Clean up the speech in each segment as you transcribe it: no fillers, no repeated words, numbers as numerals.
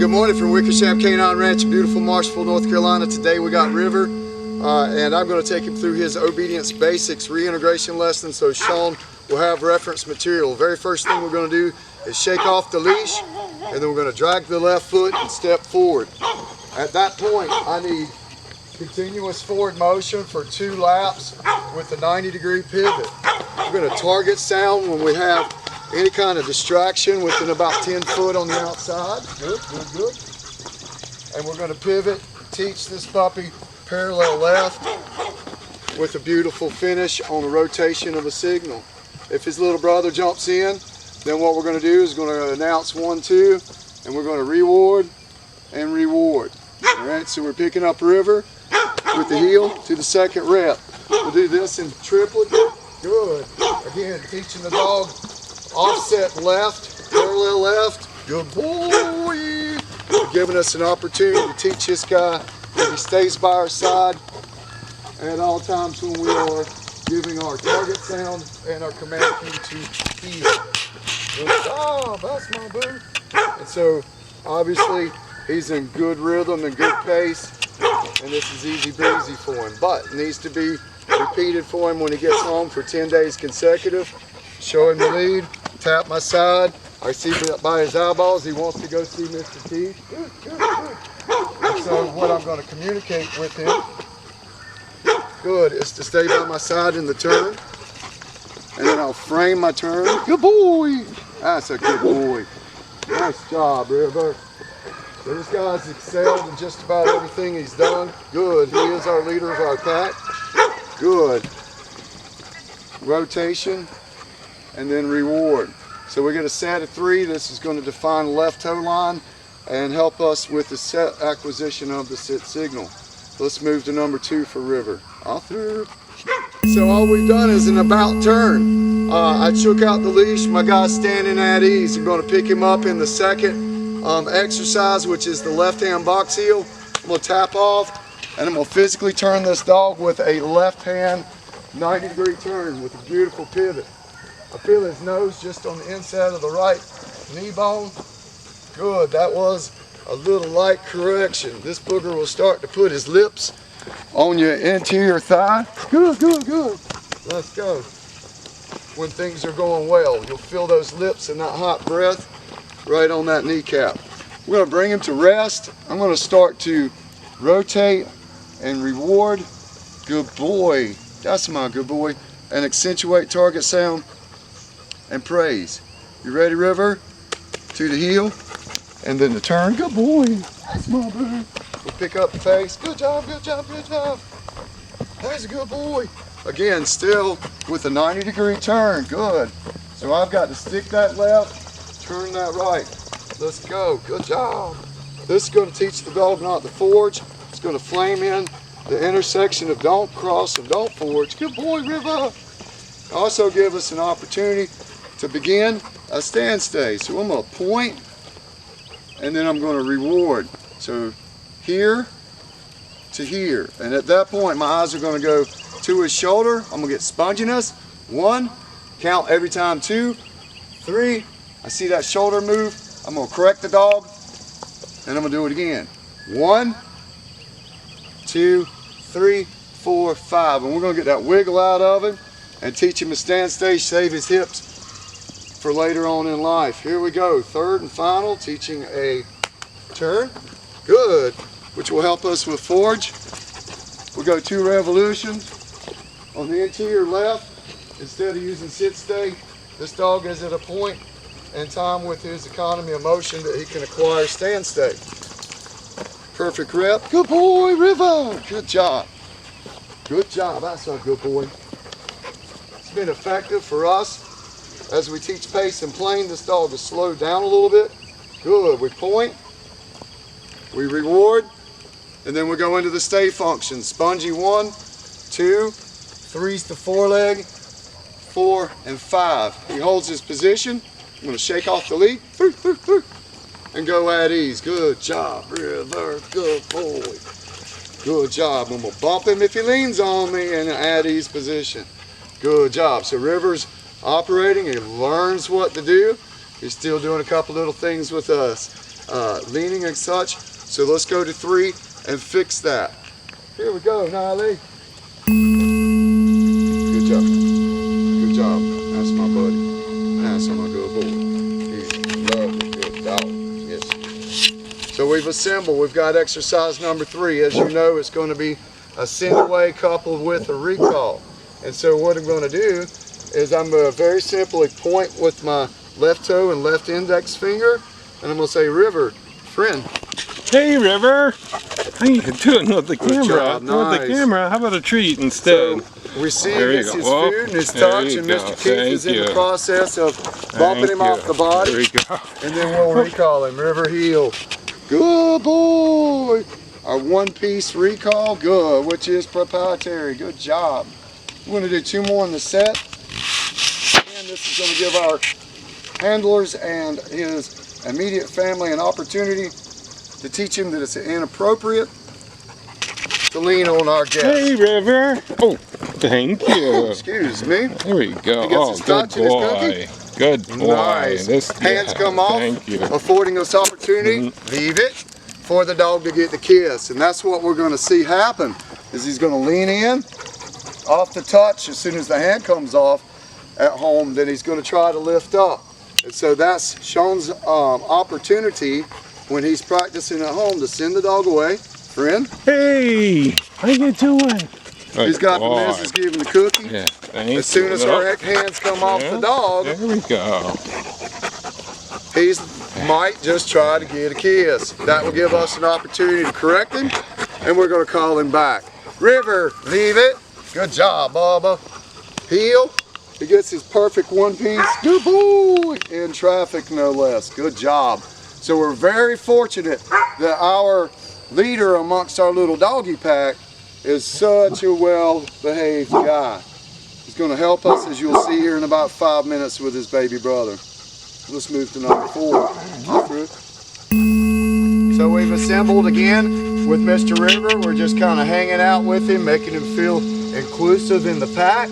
Good morning from Wickersham Canine Ranch in beautiful Marshville, North Carolina. Today we got River, and I'm going to take him through his obedience basics reintegration lesson, so Sean will have reference material. Very first thing we're going to do is shake off the leash, and then we're going to drag the left foot and step forward. At that point, I need continuous forward motion for 2 laps with a 90-degree pivot. We're going to target sound when we have any kind of distraction within about 10 foot on the outside. Good, good, good. And we're going to pivot, teach this puppy parallel left with a beautiful finish on a rotation of a signal. If his little brother jumps in, then what we're going to do is going to announce 1, 2, and we're going to reward and reward. All right, so we're picking up River with the heel to the second rep. We'll do this in triplet. Good. Again, teaching the dog offset left, parallel left. Good boy. Giving us an opportunity to teach this guy that he stays by our side at all times when we are giving our target sound and our command cue to heel. Good job, that's my boo. And so obviously he's in good rhythm and good pace, and this is easy breezy for him. But it needs to be repeated for him when he gets home for 10 days consecutive. Show him the lead, tap my side. I see by his eyeballs he wants to go see Mr. T. Good, good, good. And so what I'm going to communicate with him, good, is to stay by my side in the turn. And then I'll frame my turn. Good boy. That's a good boy. Nice job, River. So this guy's excelled in just about everything he's done. Good. He is our leader of our pack. Good. Rotation and then reward. So we get a set of 3. This is going to define the left toe line and help us with the set acquisition of the sit signal. Let's move to number 2 for River. Off through. So all we've done is an about turn. I shook out the leash. My guy's standing at ease. I'm going to pick him up in the second exercise, which is the left hand box heel. I'm going to tap off, and I'm going to physically turn this dog with a left hand 90-degree turn with a beautiful pivot. I feel his nose just on the inside of the right knee bone. Good, that was a little light correction. This booger will start to put his lips on your interior thigh. Good, good, good. Let's go. When things are going well, you'll feel those lips and that hot breath right on that kneecap. We're going to bring him to rest. I'm going to start to rotate and reward. Good boy. That's my good boy. And accentuate target sound and praise. You ready, River? To the heel and then the turn. Good boy. That's my boo. We'll pick up the pace. Good job, good job, good job. That's a good boy. Again, still with a 90-degree turn. Good. So I've got to stick that left, turn that right. Let's go. Good job. This is going to teach the dog not to forge. It's going to flame in the intersection of don't cross and don't forge. Good boy, River. Also give us an opportunity to begin a stand stay. So I'm going to point and then I'm going to reward. So here to here. And at that point my eyes are going to go to his shoulder. I'm going to get sponginess. 1, count every time. 2, 3. I see that shoulder move. I'm going to correct the dog and I'm going to do it again. 1, 2, 3, 4, 5. And we're going to get that wiggle out of him and teach him to stand stay, save his hips for later on in life. Here we go. Third and final, teaching a turn. Good. Which will help us with forge. We'll go 2 revolutions. On the interior left, instead of using sit stay, this dog is at a point in time with his economy of motion that he can acquire stand stay. Perfect rep. Good boy, River. Good job. Good job. That's a good boy. It's been effective for us. As we teach pace and plane, this dog is slowed down a little bit. Good. We point, we reward, and then we go into the stay function. Spongy 1, 2, 3's the foreleg, 4 and 5. He holds his position. I'm going to shake off the lead and go at ease. Good job, River. Good boy. Good job. I'm going to bump him if he leans on me in an at ease position. Good job. So River's operating. He learns what to do. He's still doing a couple little things with us. leaning and such. So let's go to 3 and fix that. Here we go, Niley. Good job. Good job. That's my buddy. That's my good boy. He's lovely, good dog. Yes. So we've assembled. We've got exercise number 3. As you know, it's going to be a send away coupled with a recall. And so what I'm going to do is I'm going to very simply point with my left toe and left index finger, and I'm going to say, River, friend. Hey, River. How you doing with the camera? Job, nice. With the camera, how about a treat instead? So we see it's his food and his touch, and Mr. Keith is in the process of bumping him off the body. There we go. And then we'll recall him. River heel. Good boy. Our one-piece recall, good, which is proprietary. Good job. We're going to do 2 more in the set. And this is going to give our handlers and his immediate family an opportunity to teach him that it's inappropriate to lean on our guest. Hey, River. Oh, thank you. Excuse me. There we go. He gets his touch and his boy. Good boy. Nice. Hands come off, thank you. affording us opportunity. Leave it for the dog to get the kiss. And that's what we're going to see happen, is he's going to lean in off the touch. As soon as the hand comes off at home, then he's going to try to lift up. And so that's Sean's opportunity when he's practicing at home to send the dog away. Friend. Hey, how you doing? He's got the missus giving the cookie. Yeah, as soon as our hands come off the dog, there we go. He might just try to get a kiss. That will give us an opportunity to correct him, and we're going to call him back. River, leave it. Good job, Bubba. Heel. He gets his perfect one-piece. Good boy. In traffic, no less. Good job. So we're very fortunate that our leader amongst our little doggy pack is such a well-behaved guy. He's going to help us, as you'll see here in about 5 minutes, with his baby brother. Let's move to number 4. So we've assembled again with Mr. River. We're just kind of hanging out with him, making him feel inclusive in the pack.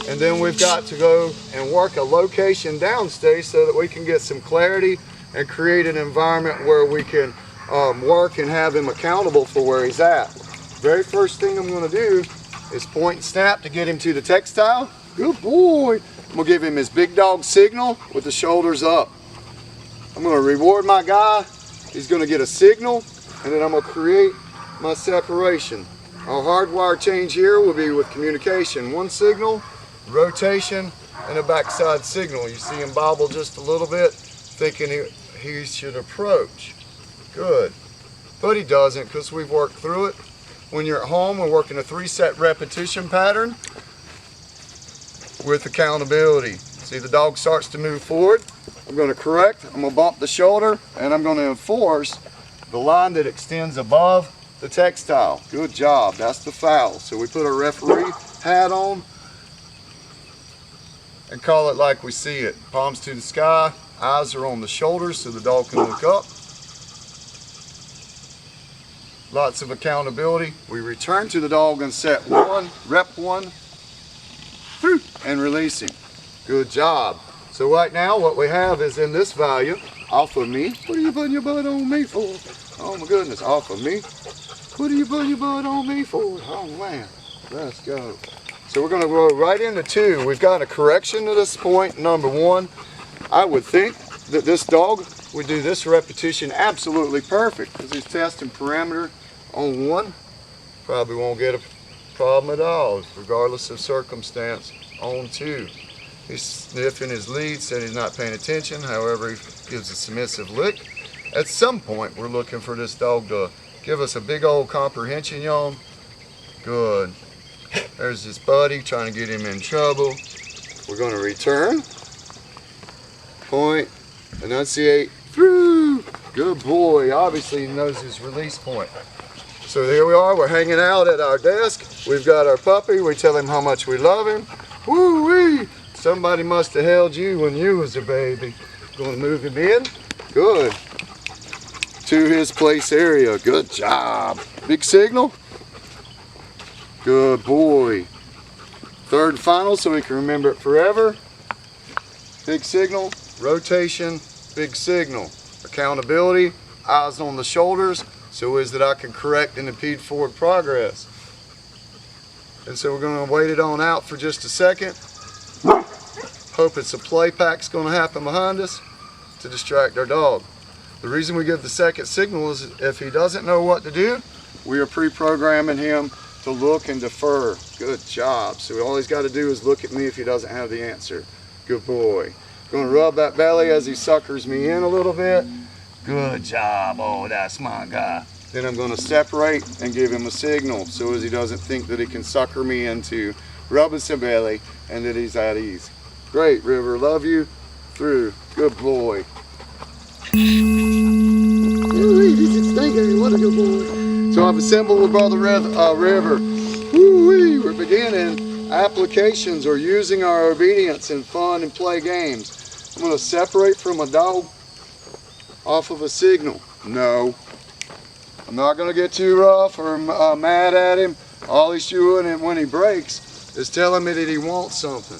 And then we've got to go and work a location downstage so that we can get some clarity and create an environment where we can work and have him accountable for where he's at. Very first thing I'm going to do is point and snap to get him to the textile. Good boy. I'm going to give him his big dog signal with the shoulders up. I'm going to reward my guy. He's going to get a signal, and then I'm going to create my separation. Our hardwire change here will be with communication. 1 signal, rotation, and a backside signal. You see him bobble just a little bit, thinking he should approach. Good. But he doesn't, because we've worked through it. When you're at home, we're working a 3-set repetition pattern with accountability. See, the dog starts to move forward. I'm going to correct, I'm going to bump the shoulder, and I'm going to enforce the line that extends above the textile. Good job. That's the foul. So we put our referee hat on and call it like we see it. Palms to the sky, eyes are on the shoulders so the dog can look up. Lots of accountability. We return to the dog and set 1, rep 1, and release him. Good job. So right now what we have is in this value, off of me. What are you putting your butt on me for? Oh my goodness, off of me. What are you putting your butt on me for? Oh man, let's go. So we're going to go right into 2. We've got a correction to this point. Number 1, I would think that this dog would do this repetition absolutely perfect because he's testing parameter on 1. Probably won't get a problem at all, regardless of circumstance. On 2. He's sniffing his lead, saying he's not paying attention. However, he gives a submissive lick. At some point, we're looking for this dog to give us a big old comprehension yawn. Good. There's his buddy trying to get him in trouble. We're going to return. Point. Enunciate. Through. Good boy. Obviously, he knows his release point. So here we are. We're hanging out at our desk. We've got our puppy. We tell him how much we love him. Woo-wee. Somebody must have held you when you was a baby. Going to move him in. Good. To his place area. Good job. Big signal. Good boy. 3rd and final so we can remember it forever. Big signal. Rotation. Big signal. Accountability, eyes on the shoulders, so is that I can correct and impede forward progress. And so we're going to wait it on out for just a second. Hope it's a play pack's going to happen behind us to distract our dog. The reason we give the second signal is if he doesn't know what to do, we are pre-programming him to look and defer. Good job. So all he's got to do is look at me if he doesn't have the answer. Good boy. Going to rub that belly as he suckers me in a little bit. Good job. Oh, that's my guy. Then I'm going to separate and give him a signal so as he doesn't think that he can sucker me into rubbing some belly and that he's at ease. Great, River. Love you. Through. Good boy. Ooh, this is stinking. What a good boy. So I've assembled with Brother River. Woo-wee, we're beginning applications or using our obedience in fun and play games. I'm going to separate from a dog off of a signal. No. I'm not going to get too rough or mad at him. All he's doing when he breaks is telling me that he wants something.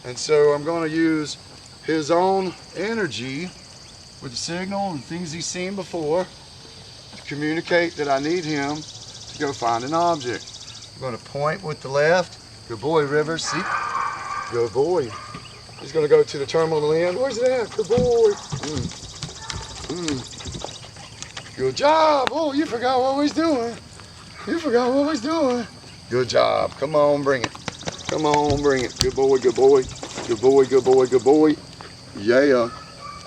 And so I'm going to use his own energy with the signal and things he's seen before to communicate that I need him to go find an object. I'm going to point with the left. Good boy, River. See? Good boy. He's going to go to the terminal end. Where's it at? Good boy. Good job. Oh, you forgot what he's doing. You forgot what he's doing. Good job. Come on, bring it. Come on, bring it. Good boy, good boy. Good boy, good boy, good boy. Yeah.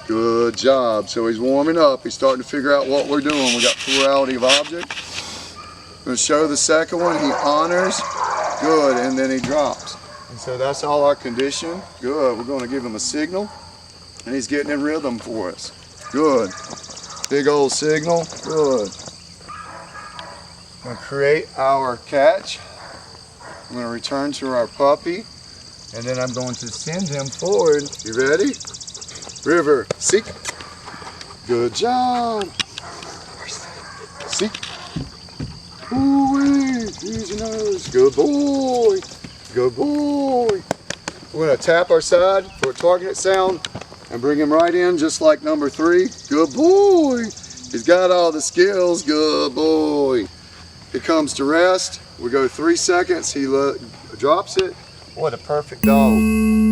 Good job. So he's warming up. He's starting to figure out what we're doing. We got plurality of objects. I'm going to show the second one. He honors. Good. And then he drops. And so that's all our condition. Good. We're going to give him a signal. And he's getting in rhythm for us. Good. Big old signal. Good. I'm going to create our catch. I'm going to return to our puppy. And then I'm going to send him forward. You ready? River, seek. Good job. Seek. Ooh-wee. Use your nose. Good boy. Good boy. We're going to tap our side for a target sound and bring him right in just like number 3. Good boy. He's got all the skills. Good boy. He comes to rest. We go 3 seconds. He drops it. What a perfect dog. Good.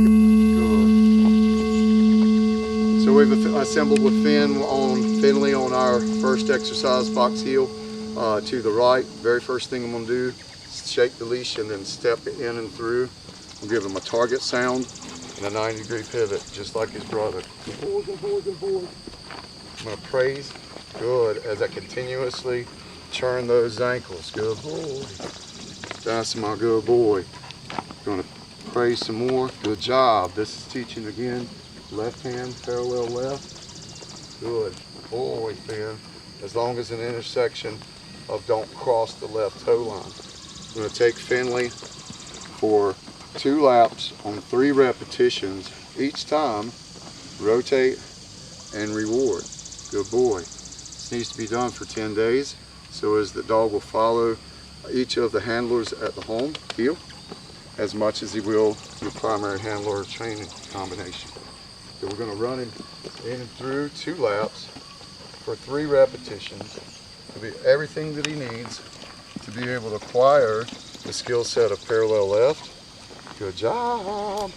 So we've assembled with Finley on our first exercise box heel to the right. Very first thing I'm going to do is shake the leash and then step in and through. We'll give him a target sound and a 90-degree pivot, just like his brother. Good boy, good boy, good boy. I'm going to praise. Good, as I continuously churn those ankles. Good boy. That's my good boy. Going to praise some more. Good job. This is teaching again. Left hand, parallel left. Good boy, Finn. As long as an intersection of don't cross the left toe line. I'm going to take Finley for 2 laps on 3 repetitions. Each time, rotate and reward. Good boy. This needs to be done for 10 days so as the dog will follow each of the handlers at the home heel as much as he will your primary handler or training combination. So we're going to run him in and through 2 laps for 3 repetitions to be everything that he needs to be able to acquire the skill set of parallel left. Good job.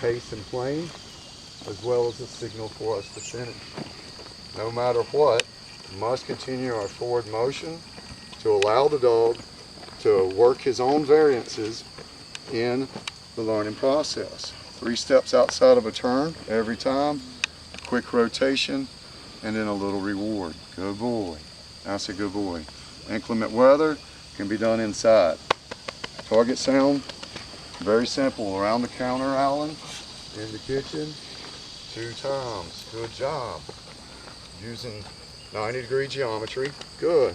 Pace and plane, as well as a signal for us to finish. No matter what, we must continue our forward motion to allow the dog to work his own variances in the learning process. 3 steps outside of a turn every time, quick rotation, and then a little reward. Good boy. That's a good boy. Inclement weather can be done inside. Target sound, very simple. Around the counter, Alan, in the kitchen, 2 times. Good job. Using 90-degree geometry. Good.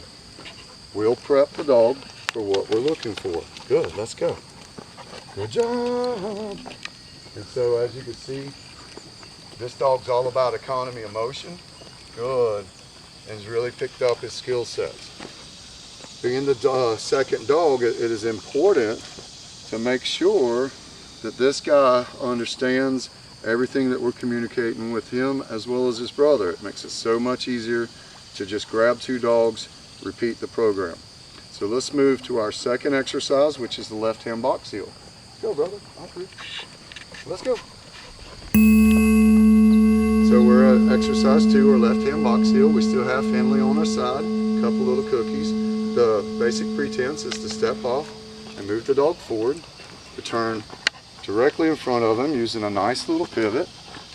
We'll prep the dog for what we're looking for. Good, let's go. Good job. And so as you can see, this dog's all about economy of motion. Good. And has really picked up his skill sets. Being the second dog, it is important to make sure that this guy understands everything that we're communicating with him as well as his brother. It makes it so much easier to just grab two dogs, repeat the program. So let's move to our second exercise, which is the left hand box heel. Let's go, brother. Let's go. So we're at exercise 2, our left hand box heel. We still have Finley on our side, a couple little cookies. The basic pretense is to step off and move the dog forward, return directly in front of him using a nice little pivot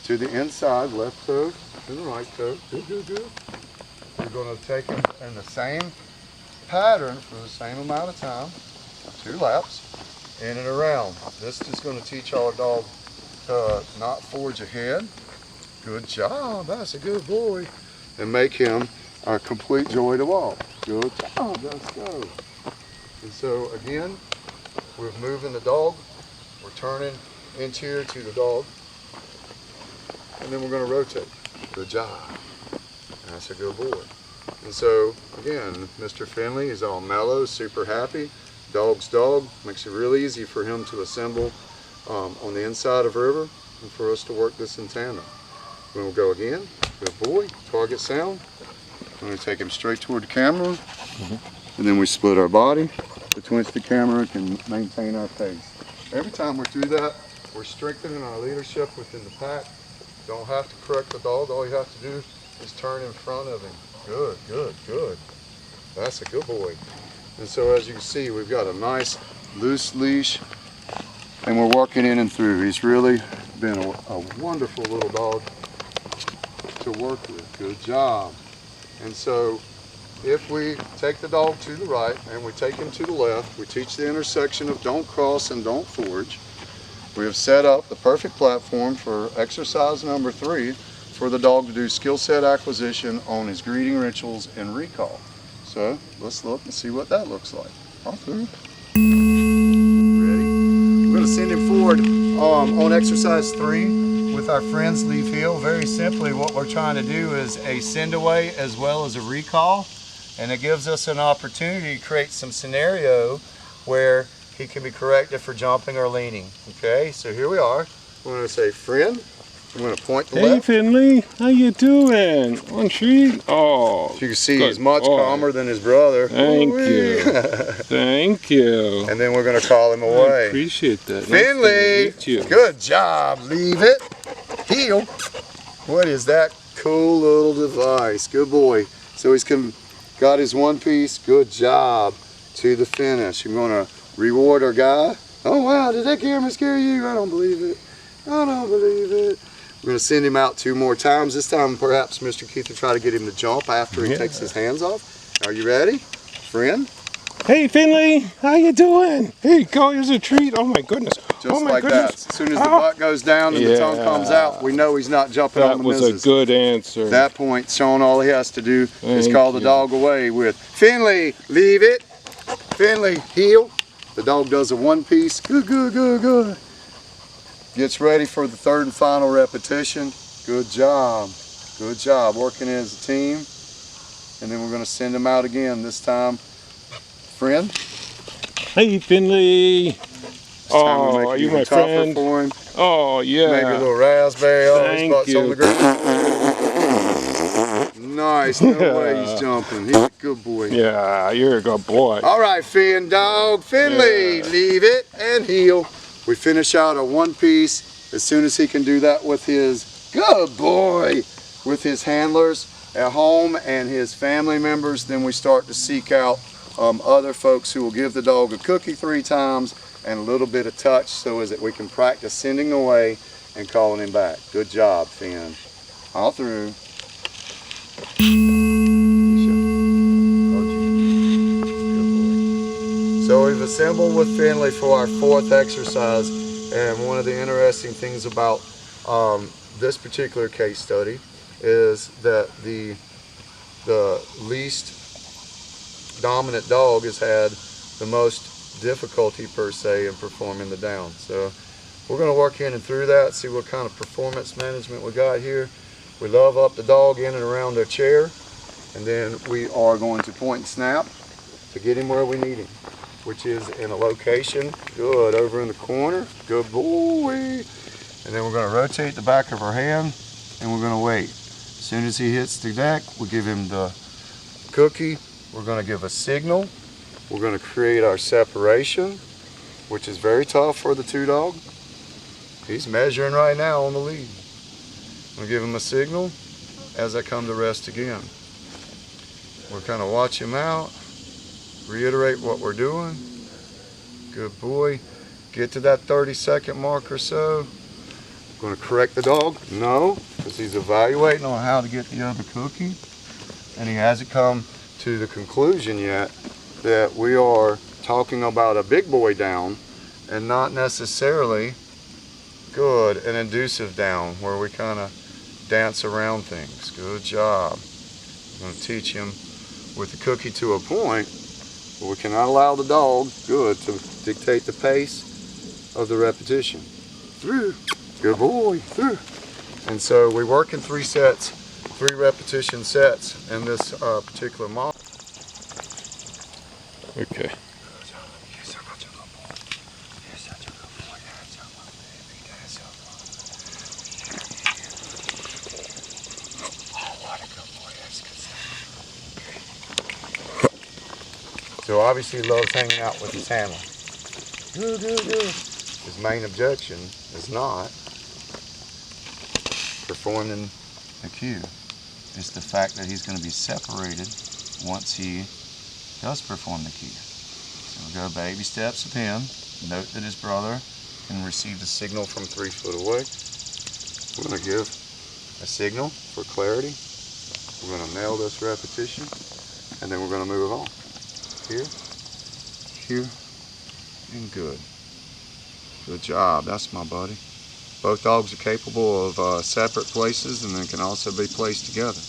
to the inside, left toe to the right toe. Good, good, good. We're going to take him in the same pattern for the same amount of time, 2 laps, in and around. This is going to teach our dog to not forge ahead. Good job, that's a good boy. And make him a complete joy to walk. Good job, let's go. And so again, we're moving the dog, we're turning interior to the dog, and then we're going to rotate. Good job. That's a good boy. And so again, Mr. Finley is all mellow, super happy. Dog's dog. Makes it really easy for him to assemble on the inside of River and for us to work this in tandem. Then we'll go again. Good boy. Target sound. I'm going to take him straight toward the camera. And then we split our body between the camera and can maintain our pace. Every time we do that, we're strengthening our leadership within the pack. Don't have to correct the dog. All you have to do is turn in front of him. Good, good, good. That's a good boy. And so as you can see, we've got a nice loose leash and we're working in and through. He's really been a wonderful little dog to work with. Good job. And so if we take the dog to the right and we take him to the left, we teach the intersection of don't cross and don't forge. We have set up the perfect platform for exercise number 3 for the dog to do skill set acquisition on his greeting rituals and recall. So let's look and see what that looks like. Off through. Ready? We're going to send him forward on exercise 3 with our friends leave heel. Very simply, what we're trying to do is a send away as well as a recall, and it gives us an opportunity to create some scenario where he can be corrected for jumping or leaning. Okay, so here we are. We're going to say friend. I'm going to point the left. Hey Finley, how you doing? On treat? Oh, as you can see, he's much calmer than his brother. Thank you. Thank you. And then we're going to call him away. I appreciate that. Finley, nice to meet you. Good job. Leave it. Heel. What is that cool little device? Good boy. So he's got his one piece. Good job to the finish. I'm going to reward our guy. Oh wow, did that camera scare you? I don't believe it. I don't believe it. We're going to send him out 2 more times. This time perhaps Mr. Keith will try to get him to jump after he takes his hands off. Are you ready, friend? Hey Finley, how you doing? Here you go, here's a treat. Oh my goodness. Just like that. As soon as the butt goes down and the tongue comes out, we know he's not jumping on the missus. That was a good answer. At that point, Sean, all he has to do is call the dog away with Finley, leave it. Finley, heel. The dog does a one piece. Good, good, good, good. Gets ready for the 3rd and final repetition. Good job. Good job. Working as a team. And then we're going to send him out again. This time, friend. Hey Finley. Oh, are you my friend? For him. Oh, yeah. Maybe a little raspberry. Thank His butt's you. on the ground. Nice. No way he's jumping. He's a good boy. Yeah, you're a good boy. All right, Finn dog. Finley, leave it and heel. We finish out a one piece. As soon as he can do that with his, good boy, with his handlers at home and his family members, then we start to seek out other folks who will give the dog a cookie 3 times and a little bit of touch so as that we can practice sending away and calling him back. Good job, Finn. All through. So we've assembled with Finley for our 4th exercise, and one of the interesting things about this particular case study is that the least dominant dog has had the most difficulty per se in performing the down. So we're going to work in and through that, see what kind of performance management we got here. We love up the dog in and around their chair, and then we are going to point and snap to get him where we need him, which is in a location, good, over in the corner, good boy. And then we're going to rotate the back of our hand and we're going to wait. As soon as he hits the deck, we'll give him the cookie. We're going to give a signal. We're going to create our separation, which is very tough for the 2-dog. He's measuring right now on the lead. I'm going to give him a signal as I come to rest again. We'll kind of watch him out, reiterate what we're doing. Good boy. Get to that 30-second mark or so. Going to correct the dog? No, because he's evaluating on how to get the other cookie. And he hasn't come to the conclusion yet that we are talking about a big boy down and not necessarily good an inducive down where we kind of dance around things. Good job. I'm going to teach him with the cookie to a point, but we cannot allow the dog, good, to dictate the pace of the repetition. Through. Good boy. Through. And so we work in 3 sets, 3 repetition sets in this particular model. Okay. So obviously he loves hanging out with his handler. Good, good, good. His main objection is not performing a cue. It's the fact that he's going to be separated once he does perform the cue. So we'll go baby steps with him. Note that his brother can receive the signal from 3 foot away. We're going to give a signal for clarity. We're going to nail this repetition, and then we're going to move on. Here, here, and good. Good job. That's my buddy. Both dogs are capable of separate places, and they can also be placed together.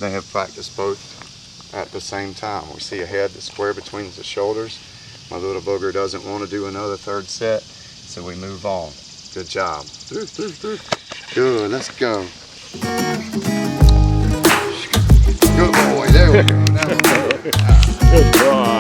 They have practiced both at the same time. We see a head that's square between the shoulders. My little booger doesn't want to do another 3rd set, so we move on. Good job. Through, through, through. Good. Let's go. Good boy. There we go. Now we're good. Good job.